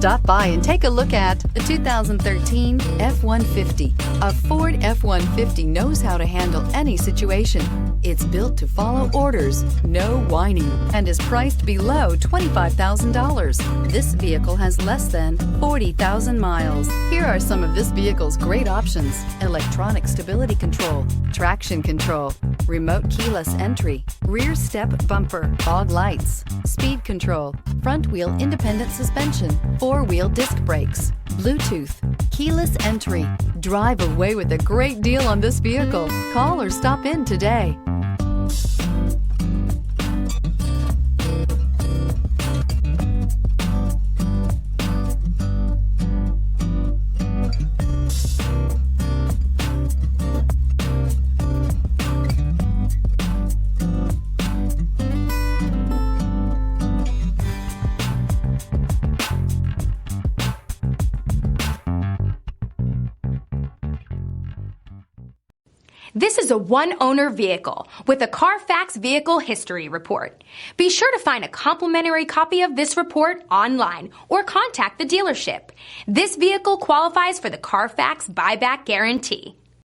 Stop by and take a look at the 2013 F-150. A Ford F-150 knows how to handle any situation. It's built to follow orders, no whining, and is priced below $25,000. This vehicle has less than 40,000 miles. Here are some of this vehicle's great options: electronic stability control, traction control, remote keyless entry, rear step bumper, fog lights, speed control, front wheel independent suspension, four-wheel disc brakes, Bluetooth, keyless entry. Drive away with a great deal on this vehicle. Call or stop in today. This is a one-owner vehicle with a CARFAX Vehicle History Report. Be sure to find a complimentary copy of this report online or contact the dealership. This vehicle qualifies for the CARFAX Buyback Guarantee.